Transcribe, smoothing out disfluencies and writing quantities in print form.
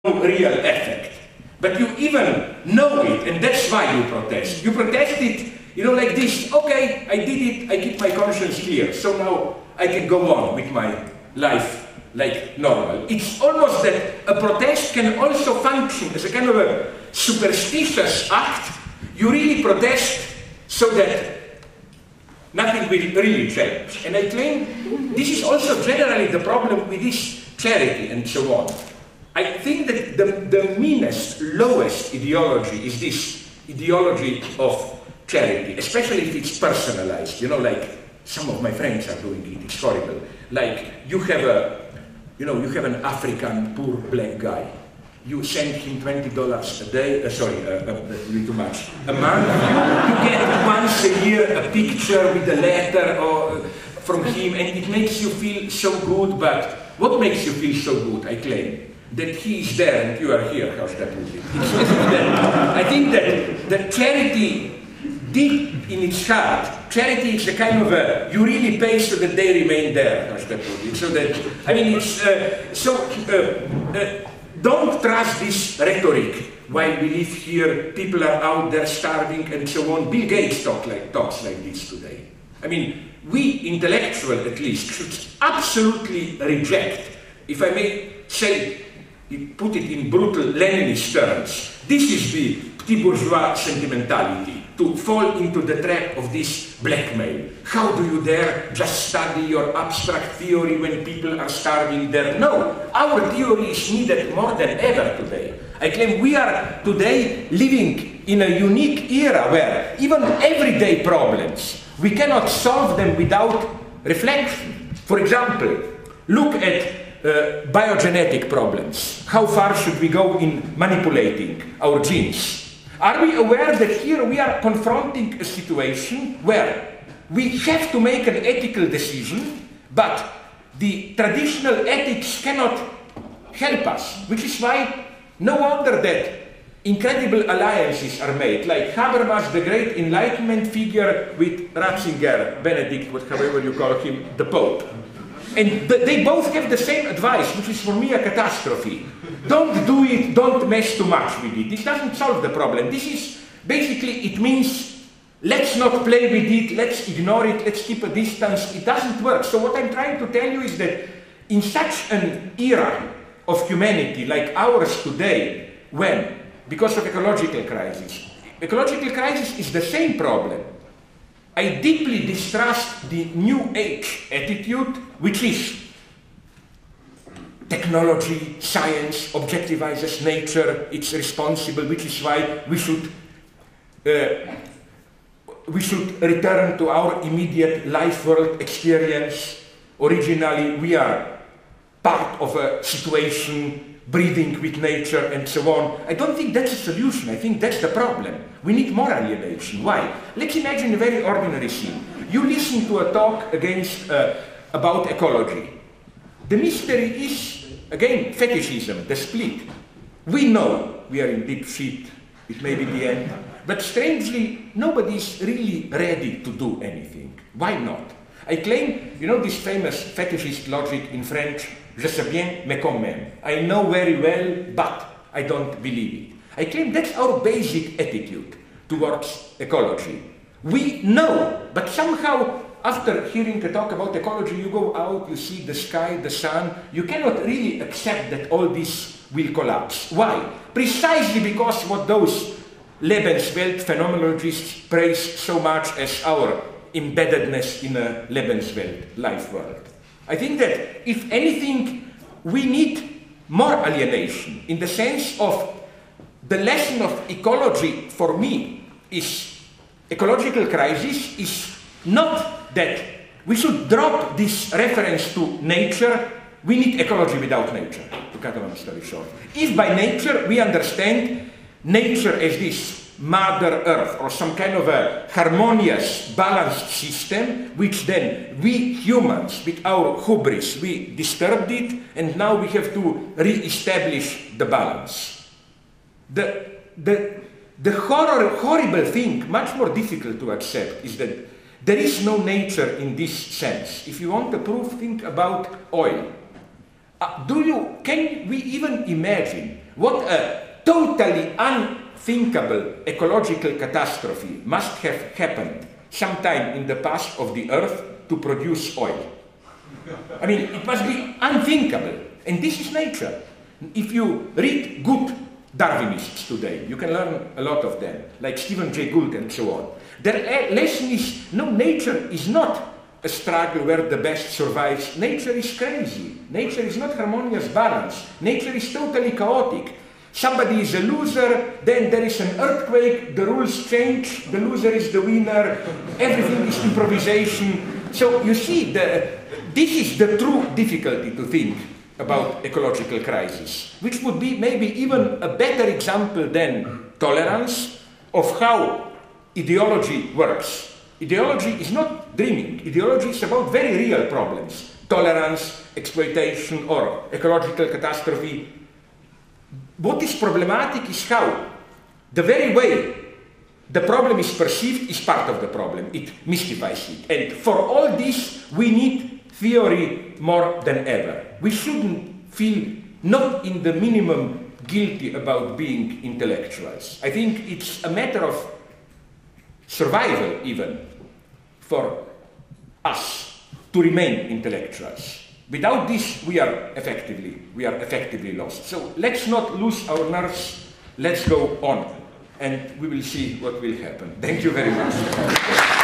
real effect. But you even know it, and that's why you protest. You protest it, you know, like this. Okay, I did it, I keep my conscience clear, so now I can go on with my life like normal. It's almost that a protest can also function as a kind of a superstitious act. You really protest so that nothing will really change. And I claim this is also generally the problem with this charity and so on. I think that the meanest, lowest ideology is this ideology of charity, especially if it's personalized. You know, like some of my friends are doing it, it's horrible. Like you have an African poor black guy. You send him $20 a day, too much, a month. You get once a year a picture with a letter from him, and it makes you feel so good. But what makes you feel so good, I claim? That he is there and you are here. How's that movie? I think that charity, deep in its heart, charity is a kind of a, you really pay so that they remain there. How's that movie? So that, I mean, it's, don't trust this rhetoric. While we live here, people are out there starving and so on. Bill Gates talks like this today. I mean, we intellectuals at least should absolutely reject, if I may say, put it in brutal Leninist terms, this is the petit bourgeois sentimentality, to fall into the trap of this blackmail. How do you dare just study your abstract theory when people are starving there? No, our theory is needed more than ever today. I claim we are today living in a unique era where even everyday problems, we cannot solve them without reflection. For example, look at biogenetic problems. How far should we go in manipulating our genes? Are we aware that here we are confronting a situation where we have to make an ethical decision, but the traditional ethics cannot help us, which is why no wonder that incredible alliances are made, like Habermas, the great Enlightenment figure, with Ratzinger, Benedict, however you call him, the Pope. And they both have the same advice, which is for me a catastrophe. Don't do it, don't mess too much with it. This doesn't solve the problem. This is, basically, it means, let's not play with it, let's ignore it, let's keep a distance. It doesn't work. So what I'm trying to tell you is that in such an era of humanity like ours today, when, because of ecological crisis is the same problem. I deeply distrust the New Age attitude, which is technology, science objectivizes nature, it's responsible, which is why we should return to our immediate life world experience. Originally, we are part of a situation, breathing with nature and so on. I don't think that's a solution. I think that's the problem. We need more alienation. Why? Let's imagine a very ordinary scene. You listen to a talk about ecology. The mystery is, again, fetishism, the split. We know we are in deep shit. It may be the end. But strangely, nobody is really ready to do anything. Why not? I claim, you know this famous fetishist logic in French, je sais bien, mais quand même. I know very well, but I don't believe it. I claim that's our basic attitude towards ecology. We know, but somehow, after hearing a talk about ecology, you go out, you see the sky, the sun, you cannot really accept that all this will collapse. Why? Precisely because what those Lebenswelt phenomenologists praise so much as our embeddedness in a Lebenswelt, life world. I think that, if anything, we need more alienation, in the sense of the lesson of ecology for me is, ecological crisis is not that we should drop this reference to nature. We need ecology without nature, to cut a long story short. If by nature we understand nature as this Mother Earth, or some kind of a harmonious, balanced system, which then we humans, with our hubris, we disturbed it, and now we have to re-establish the balance. The horrible thing, much more difficult to accept, is that there is no nature in this sense. If you want a proof, think about oil. Can we even imagine what a totally unthinkable ecological catastrophe must have happened sometime in the past of the earth to produce oil. I mean, it must be unthinkable. And this is nature. If you read good Darwinists today, you can learn a lot of them, like Stephen Jay Gould and so on. Their lesson is, no, nature is not a struggle where the best survives. Nature is crazy. Nature is not harmonious balance. Nature is totally chaotic. Somebody is a loser, then there is an earthquake, the rules change, the loser is the winner, everything is improvisation. So you see, this is the true difficulty to think about ecological crisis, which would be maybe even a better example than tolerance of how ideology works. Ideology is not dreaming. Ideology is about very real problems. Tolerance, exploitation, or ecological catastrophe. What is problematic is how the very way the problem is perceived is part of the problem. It mystifies it. And for all this, we need theory more than ever. We shouldn't feel not in the minimum guilty about being intellectuals. I think it's a matter of survival even for us to remain intellectuals. Without this, we are effectively lost. So let's not lose our nerves. Let's go on, and we will see what will happen. Thank you very much.